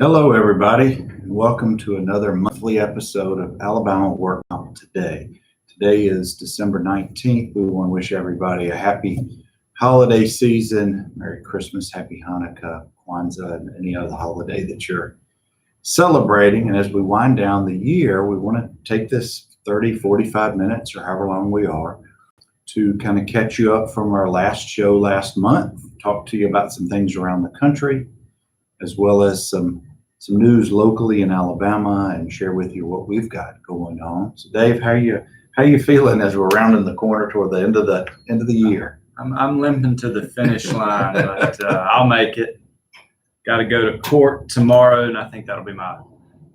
Hello, everybody, and welcome to another monthly episode of Alabama Work Comp Today. Today is December 19th. We want to wish everybody a happy holiday season, Merry Christmas, Happy Hanukkah, Kwanzaa, and any other holiday that you're celebrating. And as we wind down the year, we want to take this 30, 45 minutes or however long we are to kind of catch you up from our last show last month, talk to you about some things around the country, as well as some news locally in Alabama, and share with you what we've got going on. So, Dave, how you feeling as we're rounding the corner toward the end of the year? I'm limping to the finish line, but I'll make it. Got to go to court tomorrow, and I think that'll be I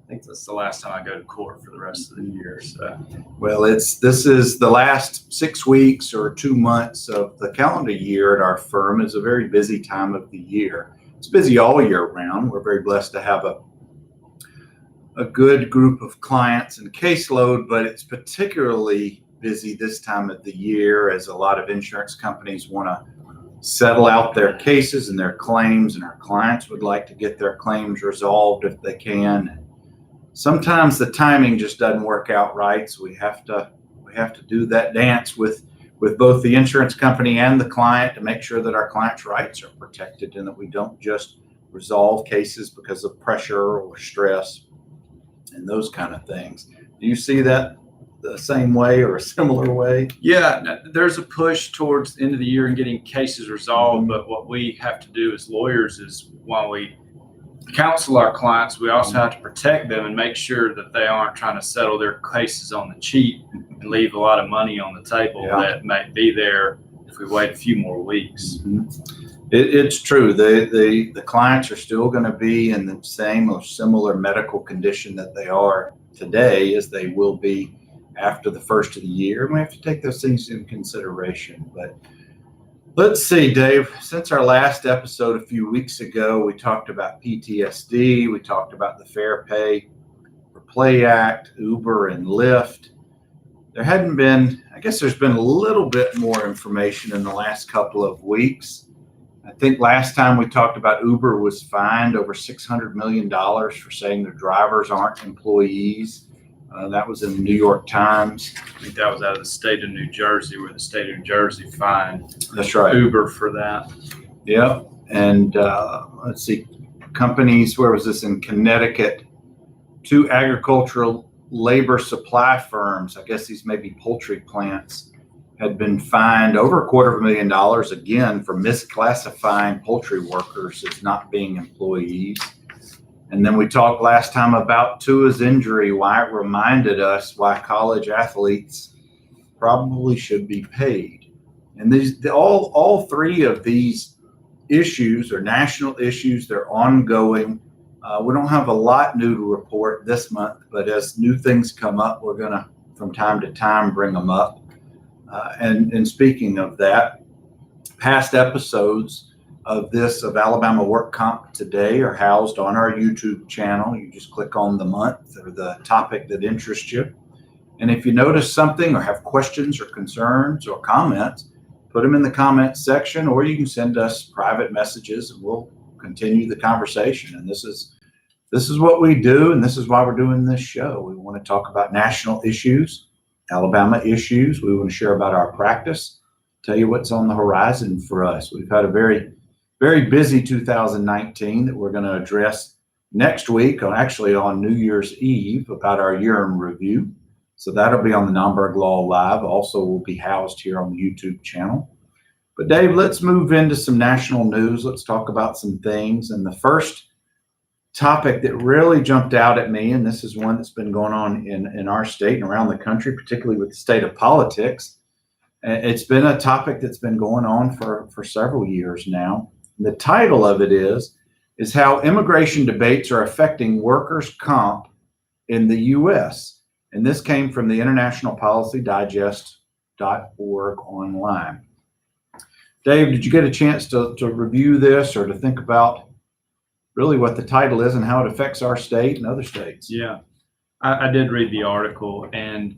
think that's the last time I go to court for the rest of the year. So, well, this is the last 6 weeks or 2 months of the calendar year at our firm. It's a very busy time of the year. It's busy all year round. We're very blessed to have a good group of clients and caseload, but it's particularly busy this time of the year as a lot of insurance companies want to settle out their cases and their claims, and our clients would like to get their claims resolved if they can. And sometimes the timing just doesn't work out right, so we have to do that dance with both the insurance company and the client to make sure that our clients' rights are protected and that we don't just resolve cases because of pressure or stress and those kind of things. Do you see that the same way or a similar way? Yeah, there's a push towards the end of the year and getting cases resolved, but what we have to do as lawyers is while we counsel our clients, we also have to protect them and make sure that they aren't trying to settle their cases on the cheap and leave a lot of money on the table that may be there if we wait a few more weeks. It's true. The clients are still going to be in the same or similar medical condition that they are today as they will be after the first of the year. And we have to take those things into consideration. But let's see, Dave, since our last episode a few weeks ago, we talked about PTSD, we talked about the Fair Pay for Play Act, Uber and Lyft. There's been a little bit more information in the last couple of weeks. I think last time we talked about Uber was fined over $600 million for saying their drivers aren't employees. That was in the New York Times. I think that was out of the state of New Jersey, where the state of New Jersey fined That's right. Uber for that. Yep. And let's see, companies, where was this, in Connecticut, 2 agricultural labor supply firms, I guess these may be poultry plants, had been fined over $250,000 again for misclassifying poultry workers as not being employees. And then we talked last time about Tua's injury, why it reminded us why college athletes probably should be paid. And all 3 of these issues are national issues. They're ongoing. We don't have a lot new to report this month, but as new things come up, we're going to, from time to time, bring them up. And speaking of that, past episodes of Alabama Work Comp Today are housed on our YouTube channel. You just click on the month or the topic that interests you. And if you notice something or have questions or concerns or comments, put them in the comments section, or you can send us private messages and we'll continue the conversation. And this is what we do, and this is why we're doing this show. We want to talk about national issues, Alabama issues. We want to share about our practice, tell you what's on the horizon for us. We've had a very, very busy 2019 that we're going to address next week, on New Year's Eve, about our year in review. So that'll be on the Nomberg Law Live. Also will be housed here on the YouTube channel. But Dave, let's move into some national news. Let's talk about some things. And the first topic that really jumped out at me, and this is one that's been going on in our state and around the country, particularly with the state of politics. It's been a topic that's been going on for several years now. The title of it is how immigration debates are affecting workers' comp in the U.S. And this came from the International Policy Digest.org online. Dave, did you get a chance to review this or to think about really what the title is and how it affects our state and other states? Yeah, I did read the article, and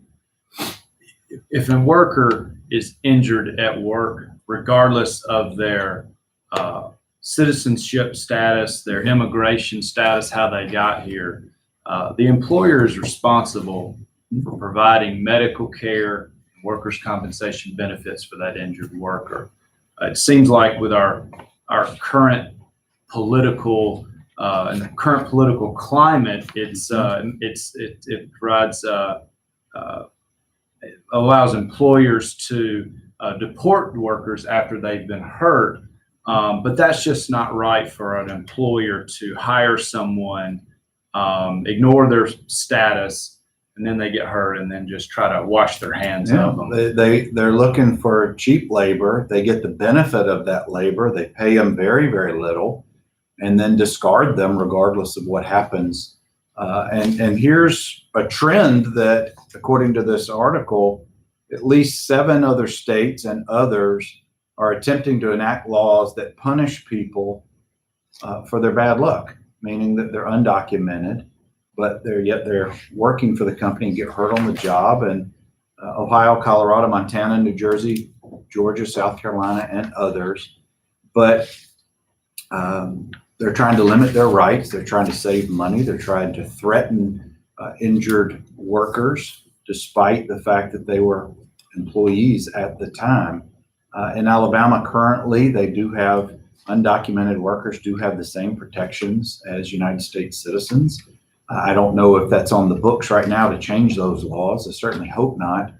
if a worker is injured at work, regardless of their citizenship status, their immigration status, how they got here. The employer is responsible for providing medical care, workers' compensation benefits for that injured worker. It seems like with our current political and the current political climate, it provides it allows employers to deport workers after they've been hurt, but that's just not right for an employer to hire someone, ignore their status, and then they get hurt, and then just try to wash their hands of them. They're looking for cheap labor. They get the benefit of that labor. They pay them very, very little, and then discard them regardless of what happens. And here's a trend that, according to this article, at least 7 other states and others are attempting to enact laws that punish people for their bad luck, meaning that they're undocumented, but they're working for the company and get hurt on the job. And Ohio, Colorado, Montana, New Jersey, Georgia, South Carolina, and others. But they're trying to limit their rights. They're trying to save money. They're trying to threaten injured workers, despite the fact that they were employees at the time. In Alabama, currently, they do have undocumented workers do have the same protections as United States citizens. I don't know if that's on the books right now to change those laws. I certainly hope not,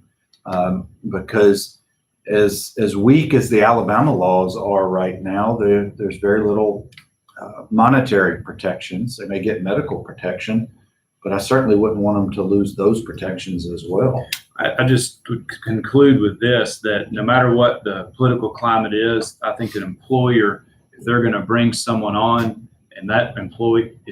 because as weak as the Alabama laws are right now, there's very little monetary protections. They may get medical protection, but I certainly wouldn't want them to lose those protections as well. I just would conclude with this, that no matter what the political climate is, I think an employer, if they're going to bring someone on, and if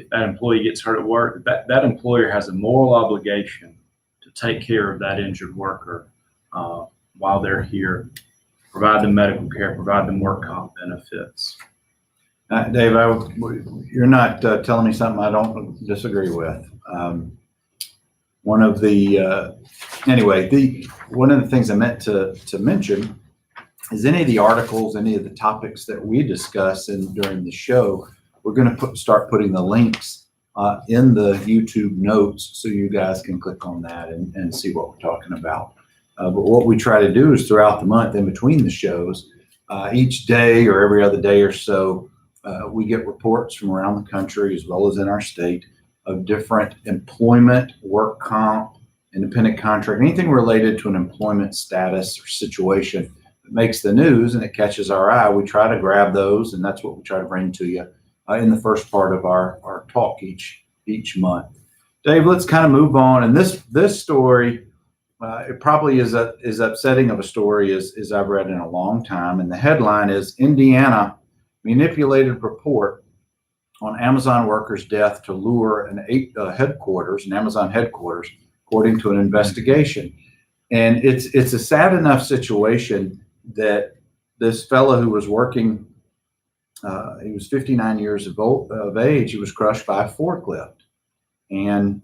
that employee gets hurt at work, that employer has a moral obligation to take care of that injured worker while they're here, provide them medical care, provide them work comp benefits. Dave, you're not telling me something I don't disagree with. One of the things I meant to mention is any of the articles, any of the topics that we discuss during the show, we're going to start putting the links in the YouTube notes so you guys can click on that and see what we're talking about. But what we try to do is throughout the month, in between the shows, each day or every other day or so, we get reports from around the country as well as in our state of different employment, work comp, independent contract, anything related to an employment status or situation that makes the news and it catches our eye. We try to grab those, and that's what we try to bring to you in the first part of our talk each month. Dave, let's kind of move on. And this story, it probably is as upsetting of a story as I've read in a long time. And the headline is Indiana manipulated report on Amazon workers' death to lure an Amazon headquarters, according to an investigation. And it's a sad enough situation that this fellow who was working, he was 59 years of age, he was crushed by a forklift. And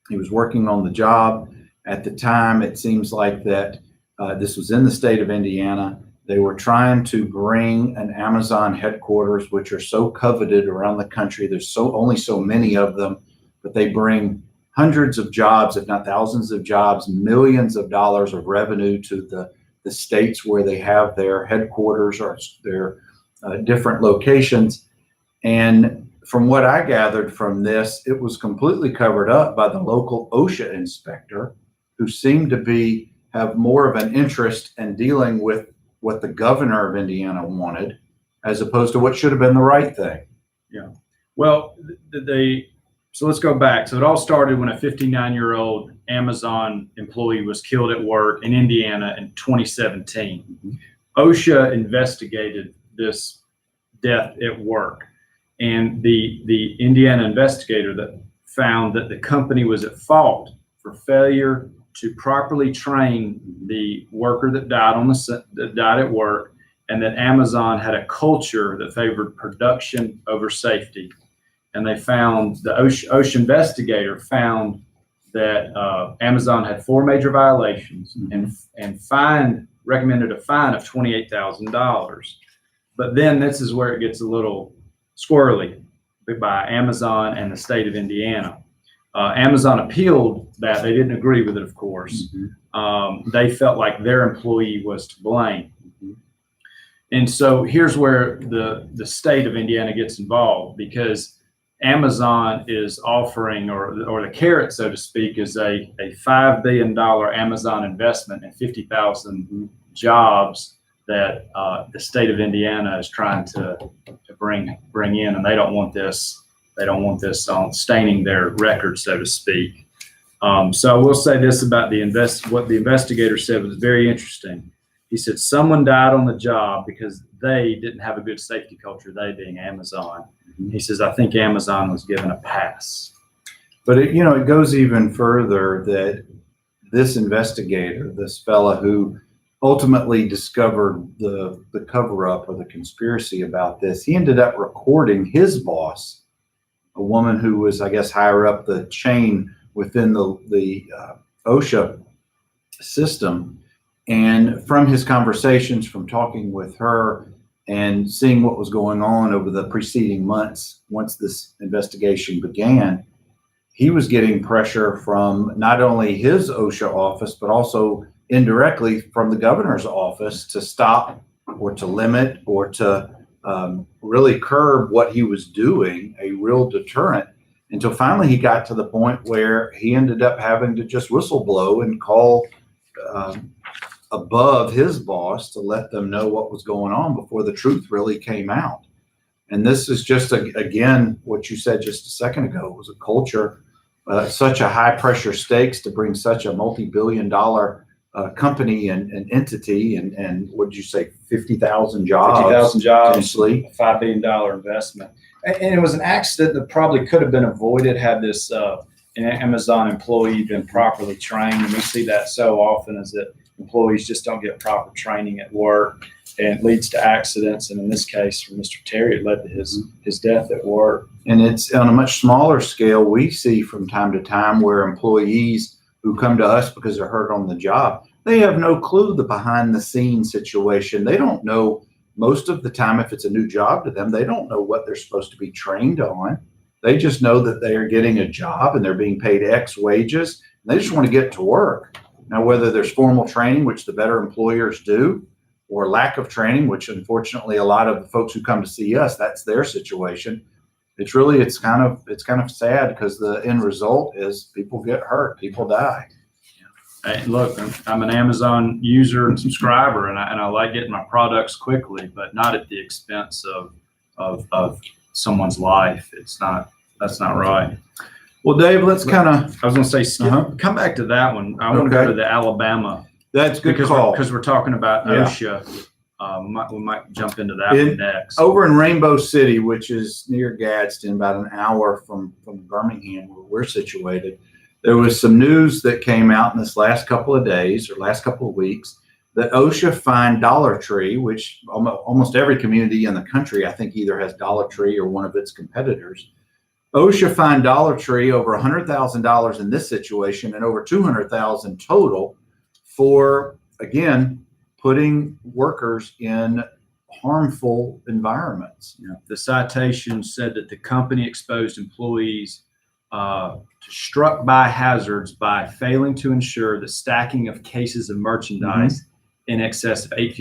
he was working on the job. At the time, it seems like that this was in the state of Indiana. They were trying to bring an Amazon headquarters, which are so coveted around the country. There's only so many of them, but they bring hundreds of jobs, if not thousands of jobs, millions of dollars of revenue to the states where they have their headquarters or their different locations. And from what I gathered from this, it was completely covered up by the local OSHA inspector, who seemed to have more of an interest in dealing with what the governor of Indiana wanted, as opposed to what should have been the right thing. Yeah. Well, so let's go back. So it all started when a 59-year-old Amazon employee was killed at work in Indiana in 2017. Mm-hmm. OSHA investigated this death at work, and the Indiana investigator that found that the company was at fault for failure to properly train the worker that died at work, and that Amazon had a culture that favored production over safety. And they found, the OSHA investigator found that Amazon had 4 major violations, and recommended a fine of $28,000. But then this is where it gets a little squirrely by Amazon and the state of Indiana. Amazon appealed that. They didn't agree with it, of course. They felt like their employee was to blame. And so here's where the state of Indiana gets involved, because Amazon is offering, or the carrot, so to speak, is a $5 billion Amazon investment and 50,000 jobs that the state of Indiana is trying to bring in, and they don't want this. They don't want this staining their record, so to speak. So I will say this about what the investigator said was very interesting. He said someone died on the job because they didn't have a good safety culture, they being Amazon. He says, I think Amazon was given a pass. But it goes even further that this investigator, this fella who ultimately discovered the cover-up or the conspiracy about this, he ended up recording his boss, a woman who was, I guess, higher up the chain within the OSHA system. And from his conversations, from talking with her and seeing what was going on over the preceding months, once this investigation began, he was getting pressure from not only his OSHA office, but also indirectly from the governor's office to stop or to limit or to really curb what he was doing, a real deterrent, until finally he got to the point where he ended up having to just whistleblow and call above his boss to let them know what was going on before the truth really came out. And this is just, again, what you said just a second ago, was a culture, such a high pressure stakes to bring such a multi-billion-dollar company and entity, and what did you say, 50,000 jobs? 50,000 jobs, potentially. a $5 billion investment. And it was an accident that probably could have been avoided had this an Amazon employee been properly trained. And we see that so often, is that employees just don't get proper training at work, and it leads to accidents. And in this case, for Mr. Terry, it led to his death at work. And it's on a much smaller scale. We see from time to time where employees who come to us because they're hurt on the job, they have no clue the behind the scenes situation. They don't know, most of the time, if it's a new job to them, they don't know what they're supposed to be trained on. They just know that they are getting a job and they're being paid X wages, and they just want to get to work. Now, whether there's formal training, which the better employers do, or lack of training, which unfortunately a lot of the folks who come to see us, that's their situation. It's kind of sad, because the end result is people get hurt, people die. Hey, look, I'm an Amazon user and subscriber, and I like getting my products quickly, but not at the expense of someone's life. That's not right. Well, Dave, let's kind of. I was going to say, come back to that one. I want to go to the Alabama. That's good call. Because we're talking about OSHA. We might jump into that one next. Over in Rainbow City, which is near Gadsden, about an hour from Birmingham, where we're situated, there was some news that came out in this last couple of days or last couple of weeks that OSHA fined Dollar Tree, which almost every community in the country, I think, either has Dollar Tree or one of its competitors. OSHA fined Dollar Tree over $100,000 in this situation and over $200,000 total for, again, putting workers in harmful environments. The citation said that the company exposed employees to struck by hazards by failing to ensure the stacking of cases of merchandise in excess of 8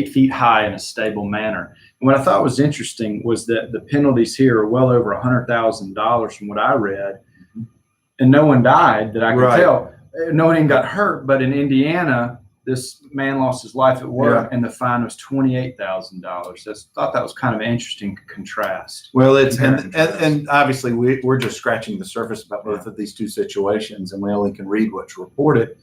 feet high in a stable manner. And what I thought was interesting was that the penalties here are well over $100,000 from what I read, and no one died that I could tell. No one even got hurt, but in Indiana, this man lost his life at work, and the fine was $28,000. I thought that was kind of an interesting contrast. Well, and obviously we're just scratching the surface about both of these two situations, and we only can read what's reported.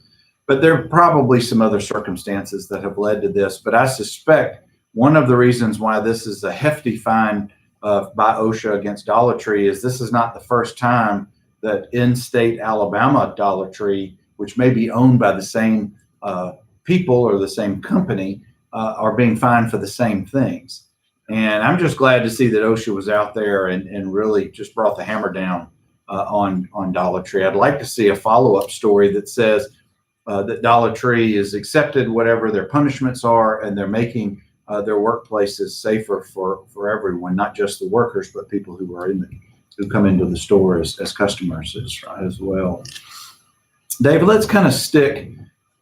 But there are probably some other circumstances that have led to this. But I suspect one of the reasons why this is a hefty fine by OSHA against Dollar Tree is this is not the first time that in-state Alabama Dollar Tree, which may be owned by the same people or the same company, are being fined for the same things. And I'm just glad to see that OSHA was out there and really just brought the hammer down on Dollar Tree. I'd like to see a follow-up story that says that Dollar Tree has accepted whatever their punishments are, and they're making their workplaces safer for everyone, not just the workers, but people who are who come into the store as customers as well. David, let's kind of stick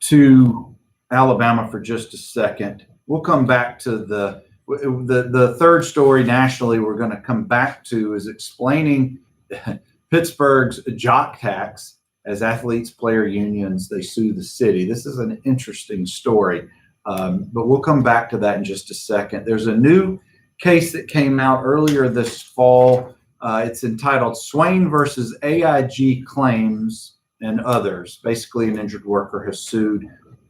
to Alabama for just a second. We'll come back to the third story nationally we're going to come back to is explaining Pittsburgh's jock tax as athletes, player unions, they sue the city. This is an interesting story, but we'll come back to that in just a second. There's a new case that came out earlier this fall. It's entitled Swain versus AIG Claims and Others. Basically, an injured worker has sued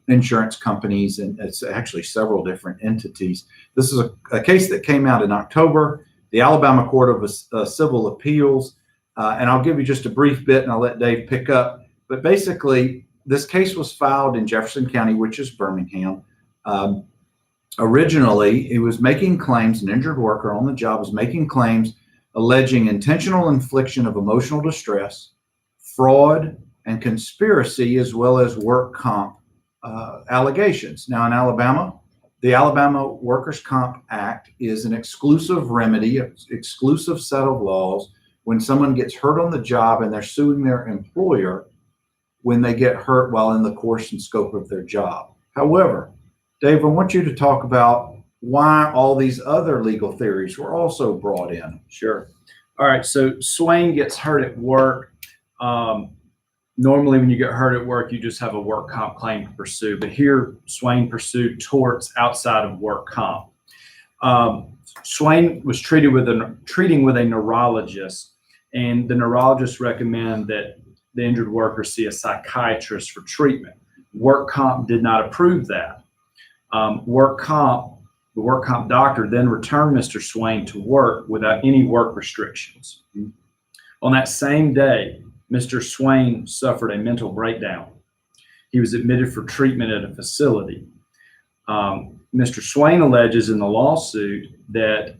insurance companies, and it's actually several different entities. This is a case that came out in October, the Alabama Court of Civil Appeals. And I'll give you just a brief bit and I'll let Dave pick up. But basically, this case was filed in Jefferson County, which is Birmingham. Originally, it was making claims, an injured worker on the job was making claims alleging intentional infliction of emotional distress, fraud, and conspiracy, as well as work comp allegations. Now, in Alabama, the Alabama Workers' Comp Act is an exclusive remedy, an exclusive set of laws when someone gets hurt on the job and they're suing their employer when they get hurt while in the course and scope of their job. However, Dave, I want you to talk about why all these other legal theories were also brought in. Sure. All right. So Swain gets hurt at work. Normally, when you get hurt at work, you just have a work comp claim to pursue. But here, Swain pursued torts outside of work comp. Swain was treating with a neurologist, and the neurologist recommended that the injured worker see a psychiatrist for treatment. Work comp did not approve that. The work comp doctor then returned Mr. Swain to work without any work restrictions. On that same day, Mr. Swain suffered a mental breakdown. He was admitted for treatment at a facility. Mr. Swain alleges in the lawsuit that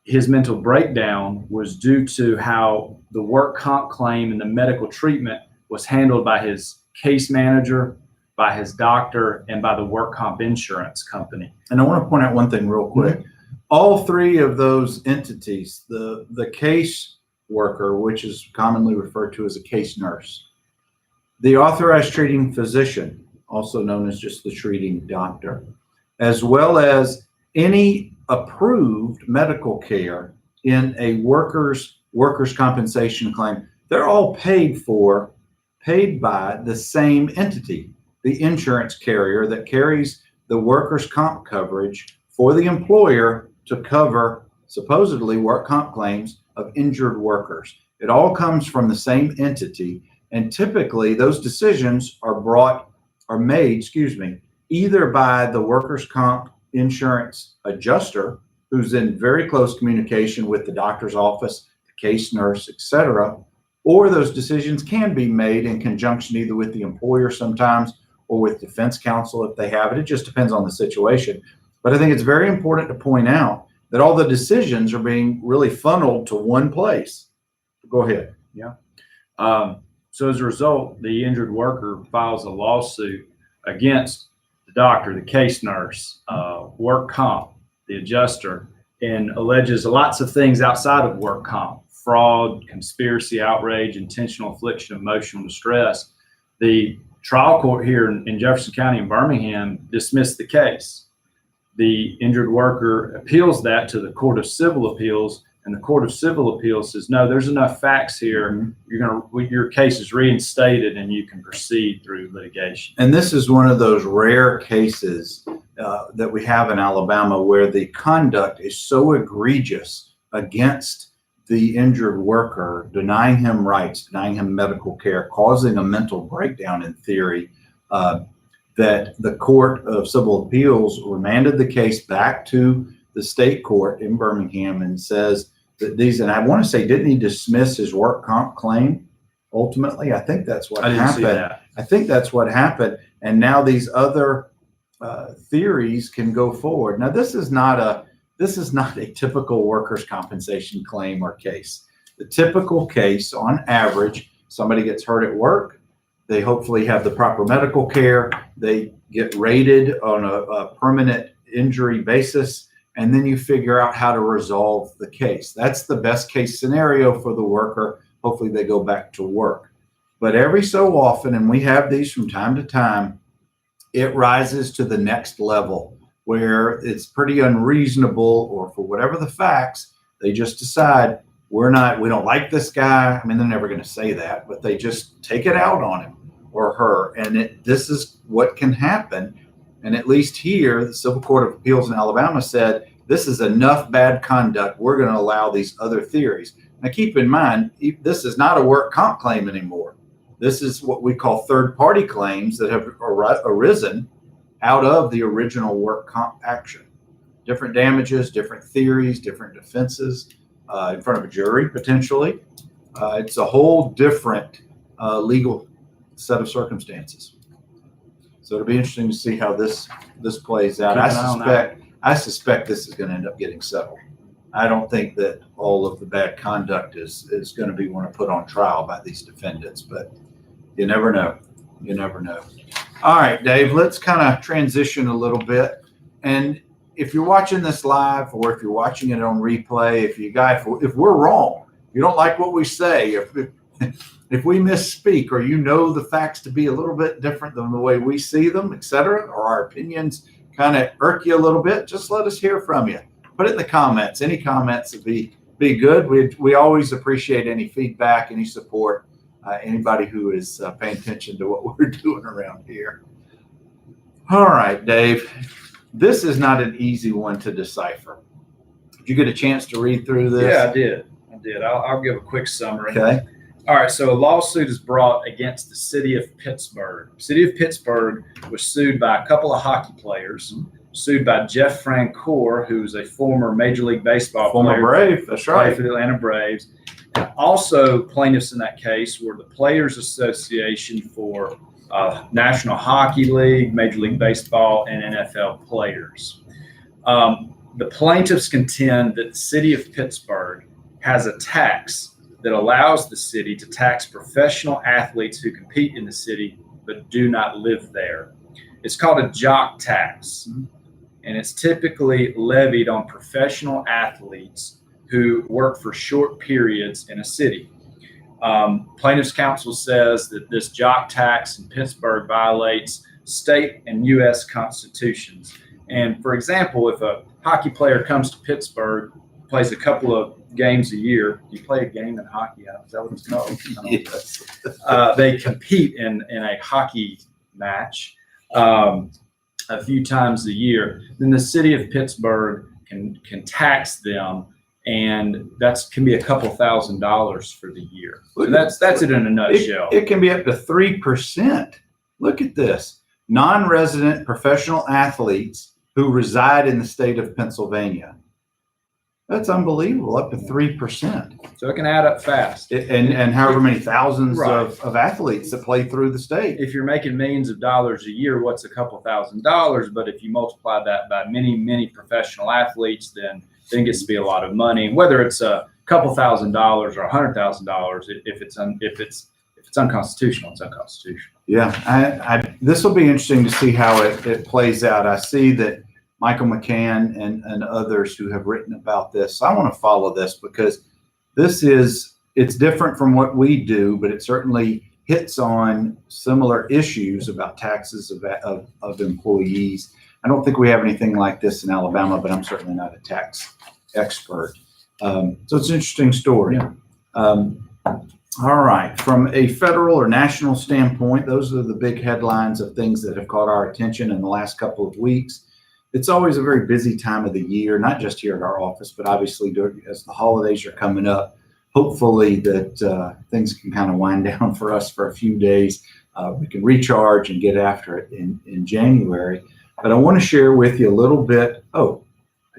his mental breakdown was due to how the work comp claim and the medical treatment was handled by his case manager, by his doctor, and by the work comp insurance company. And I want to point out one thing real quick. All three of those entities, the case worker, which is commonly referred to as a case nurse, the authorized treating physician, also known as just the treating doctor, as well as any approved medical care in a workers' compensation claim, they're all paid by the same entity, the insurance carrier that carries the workers' comp coverage for the employer to cover supposedly work comp claims of injured workers. It all comes from the same entity, and typically those decisions are made, either by the workers' comp insurance adjuster, who's in very close communication with the doctor's office, the case nurse, etc., or those decisions can be made in conjunction either with the employer sometimes or with defense counsel if they have it. It just depends on the situation. But I think it's very important to point out that all the decisions are being really funneled to one place. Go ahead. Yeah. So as a result, the injured worker files a lawsuit against the doctor, the case nurse, work comp, the adjuster, and alleges lots of things outside of work comp: fraud, conspiracy, outrage, intentional infliction of emotional distress. The trial court here in Jefferson County in Birmingham dismissed the case. The injured worker appeals that to the Court of Civil Appeals, and the Court of Civil Appeals says, no, there's enough facts here. Your case is reinstated and you can proceed through litigation. And this is one of those rare cases that we have in Alabama where the conduct is so egregious against the injured worker, denying him rights, denying him medical care, causing a mental breakdown in theory, that the Court of Civil Appeals remanded the case back to the state court in Birmingham and says that and I want to say, didn't he dismiss his work comp claim ultimately? I think that's what happened. See that. I think that's what happened. And now these other theories can go forward. Now, this is not a typical workers' compensation claim or case. The typical case, on average, somebody gets hurt at work. They hopefully have the proper medical care. They get rated on a permanent injury basis, and then you figure out how to resolve the case. That's the best case scenario for the worker. Hopefully they go back to work. But every so often, and we have these from time to time, it rises to the next level where it's pretty unreasonable, or for whatever the facts, they just decide we don't like this guy. I mean, they're never going to say that, but they just take it out on him or her. And this is what can happen. And at least here, the Civil Court of Appeals in Alabama said, this is enough bad conduct. We're going to allow these other theories. Now, keep in mind, this is not a work comp claim anymore. This is what we call third-party claims that have arisen out of the original work comp action. Different damages, different theories, different defenses in front of a jury, potentially. It's a whole different legal set of circumstances. So it'll be interesting to see how this plays out. I suspect this is going to end up getting settled. I don't think that all of the bad conduct is going to be one to put on trial by these defendants, but you never know. You never know. All right, Dave, let's kind of transition a little bit. And if you're watching this live, or if you're watching it on replay, if we're wrong, you don't like what we say, if we misspeak, or you know the facts to be a little bit different than the way we see them, etc., or our opinions kind of irk you a little bit, just let us hear from you. Put it in the comments. Any comments would be good. We always appreciate any feedback, any support, anybody who is paying attention to what we're doing around here. All right, Dave, this is not an easy one to decipher. Did you get a chance to read through this? Yeah, I did. I'll give a quick summary. Okay. All right, so a lawsuit is brought against the city of Pittsburgh. The city of Pittsburgh was sued by a couple of hockey players, sued by Jeff Francoeur, who's a former Major League Baseball player. Former Brave, that's right. For the Atlanta Braves. And also plaintiffs in that case were the Players Association for National Hockey League, Major League Baseball, and NFL players. The plaintiffs contend that the city of Pittsburgh has a tax that allows the city to tax professional athletes who compete in the city but do not live there. It's called a jock tax, and it's typically levied on professional athletes who work for short periods in a city. Plaintiffs' counsel says that this jock tax in Pittsburgh violates state and U.S. constitutions. And for example, if a hockey player comes to Pittsburgh, plays a couple of games a year. You play a game in hockey? Is that what it's called? Yes. They compete in a hockey match a few times a year. Then the city of Pittsburgh can tax them, and that can be a couple $1,000s for the year. So that's it in a nutshell. It can be up to 3%. Look at this. Non-resident professional athletes who reside in the state of Pennsylvania. That's unbelievable, up to 3%. So it can add up fast. And however many thousands Right. of athletes that play through the state. If you're making millions of dollars a year, what's a couple $1,000s? But if you multiply that by many, many professional athletes, then it gets to be a lot of money. Whether it's a couple $1,000s or $100,000, if it's unconstitutional, it's unconstitutional. Yeah, this will be interesting to see how it plays out. I see that Michael McCann and others who have written about this. So I want to follow this because it's different from what we do, but it certainly hits on similar issues about taxes of employees. I don't think we have anything like this in Alabama, but I'm certainly not a tax expert. So it's an interesting story. Yeah. All right. From a federal or national standpoint, those are the big headlines of things that have caught our attention in the last couple of weeks. It's always a very busy time of the year, not just here at our office, but obviously as the holidays are coming up, hopefully that things can kind of wind down for us for a few days. We can recharge and get after it in January. But I want to share with you a little bit. Oh,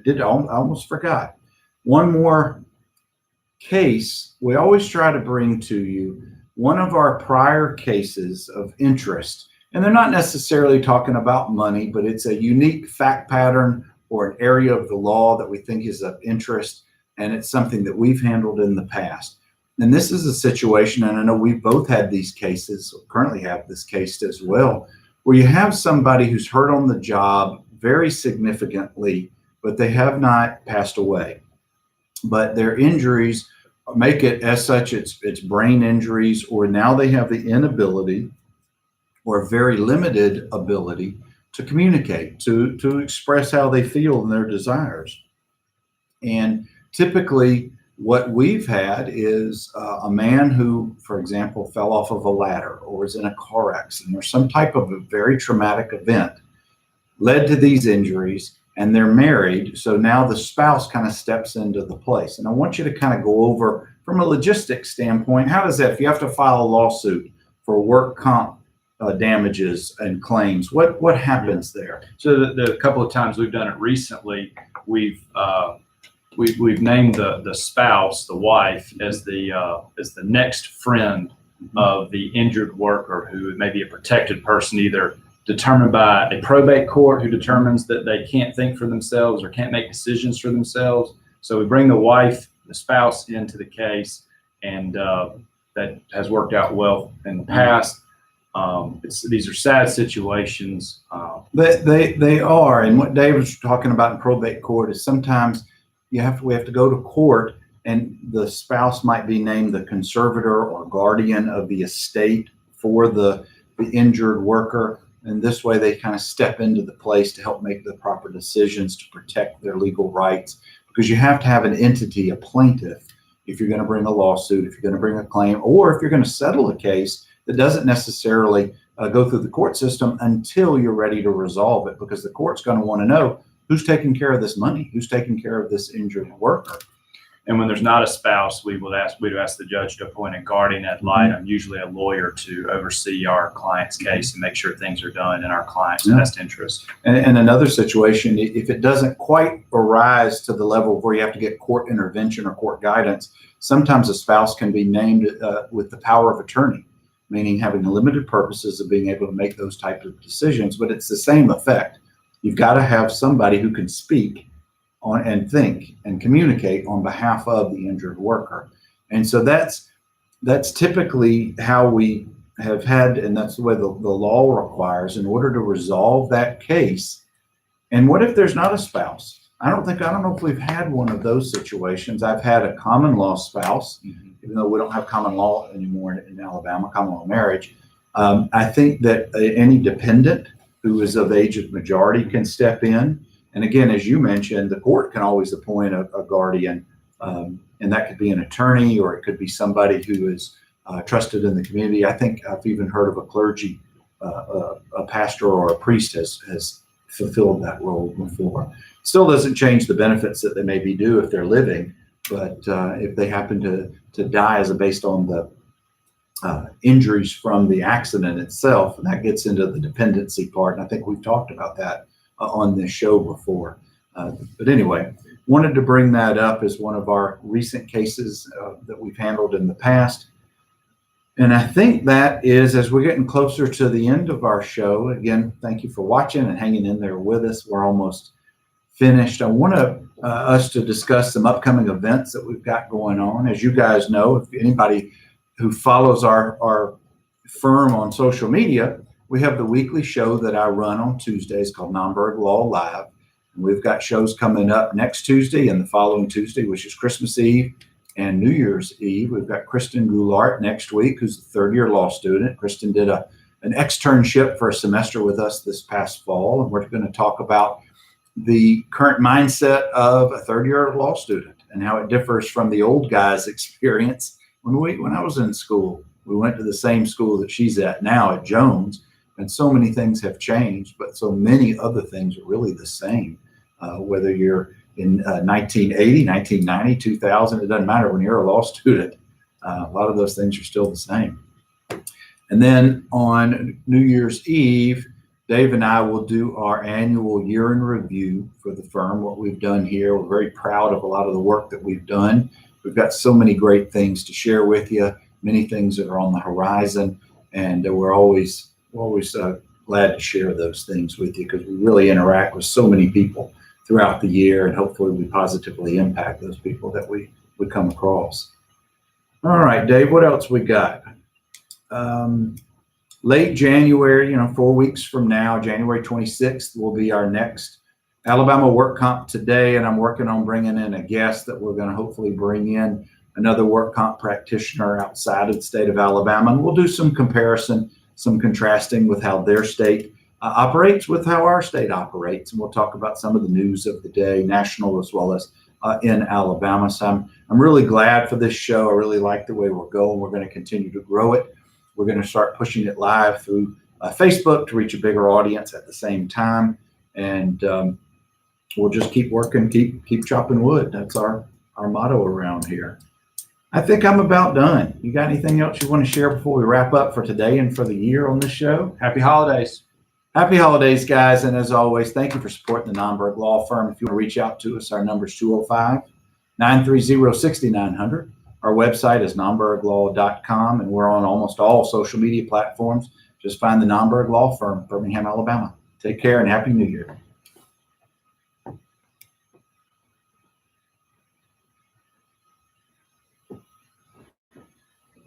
I almost forgot. One more case. We always try to bring to you one of our prior cases of interest. And they're not necessarily talking about money, but it's a unique fact pattern or an area of the law that we think is of interest. And it's something that we've handled in the past. And this is a situation, and I know we've both had these cases, or currently have this case as well, where you have somebody who's hurt on the job very significantly, but they have not passed away. But their injuries make it as such, it's brain injuries, or now they have the inability or very limited ability to communicate, to express how they feel and their desires. And typically what we've had is a man who, for example, fell off of a ladder or was in a car accident or some type of a very traumatic event led to these injuries, and they're married. So now the spouse kind of steps into the place. And I want you to kind of go over from a logistics standpoint, how does that, if you have to file a lawsuit for work comp damages and claims, what happens there? So the couple of times we've done it recently, we've named the spouse, the wife, as the next friend of the injured worker, who may be a protected person, either determined by a probate court who determines that they can't think for themselves or can't make decisions for themselves. So we bring the wife, the spouse into the case, and that has worked out well in the past. These are sad situations. They are, and what Dave was talking about in probate court is sometimes we have to go to court, and the spouse might be named the conservator or guardian of the estate for the injured worker. And this way they kind of step into the place to help make the proper decisions to protect their legal rights, because you have to have an entity, a plaintiff, if you're going to bring a lawsuit, if you're going to bring a claim, or if you're going to settle a case that doesn't necessarily go through the court system until you're ready to resolve it, because the court's going to want to know who's taking care of this money, who's taking care of this injured worker. And when there's not a spouse, we'd ask the judge to appoint a guardian ad litem, usually a lawyer, to oversee our client's case and make sure things are done in our client's best interest. And another situation, if it doesn't quite arise to the level where you have to get court intervention or court guidance, sometimes a spouse can be named with the power of attorney, meaning having the limited purposes of being able to make those types of decisions, but it's the same effect. You've got to have somebody who can speak on and think and communicate on behalf of the injured worker. And so that's typically how we have had, and that's the way the law requires in order to resolve that case. And what if there's not a spouse? I don't know if we've had one of those situations. I've had a common law spouse, even though we don't have common law anymore in Alabama, common law marriage. I think that any dependent who is of age of majority can step in. And again, as you mentioned, the court can always appoint a guardian, and that could be an attorney, or it could be somebody who is trusted in the community. I think I've even heard of a clergy, a pastor or a priest has fulfilled that role before. Still doesn't change the benefits that they may be due if they're living, but if they happen to die as based on the injuries from the accident itself, and that gets into the dependency part. And I think we've talked about that on this show before. But anyway, wanted to bring that up as one of our recent cases that we've handled in the past. And I think that is, as we're getting closer to the end of our show, again, thank you for watching and hanging in there with us. We're almost finished. I want us to discuss some upcoming events that we've got going on. As you guys know, if anybody who follows our firm on social media, we have the weekly show that I run on Tuesdays called Nomberg Law Live. And we've got shows coming up next Tuesday and the following Tuesday, which is Christmas Eve and New Year's Eve. We've got Kristen Goulart next week, who's a third-year law student. Kristen did an externship for a semester with us this past fall, and we're going to talk about the current mindset of a third-year law student and how it differs from the old guy's experience. When I was in school, we went to the same school that she's at now at Jones, and so many things have changed, but so many other things are really the same. Whether you're in 1980, 1990, 2000, it doesn't matter. When you're a law student, a lot of those things are still the same. And then on New Year's Eve, Dave and I will do our annual year in review for the firm, what we've done here. We're very proud of a lot of the work that we've done. We've got so many great things to share with you, many things that are on the horizon, and we're always glad to share those things with you, because we really interact with so many people throughout the year, and hopefully we positively impact those people that we come across. All right, Dave, what else we got? late January, 4 weeks from now, January 26th will be our next Alabama Work Comp Today, and I'm working on bringing in a guest that we're going to hopefully bring in another work comp practitioner outside of the state of Alabama, and we'll do some comparison, some contrasting with how their state operates with how our state operates, and we'll talk about some of the news of the day, national as well as in Alabama. So I'm really glad for this show. I really like the way we're going. We're going to continue to grow it. We're going to start pushing it live through Facebook to reach a bigger audience at the same time, and we'll just keep working, keep chopping wood. That's our motto around here. I think I'm about done. You got anything else you want to share before we wrap up for today and for the year on this show? Happy holidays. Happy holidays, guys. And as always, thank you for supporting the Nomberg Law Firm. If you want to reach out to us, our number is 205-930-6900. Our website is nomberglaw.com, and we're on almost all social media platforms. Just find the Nomberg Law Firm, Birmingham, Alabama. Take care and Happy New Year.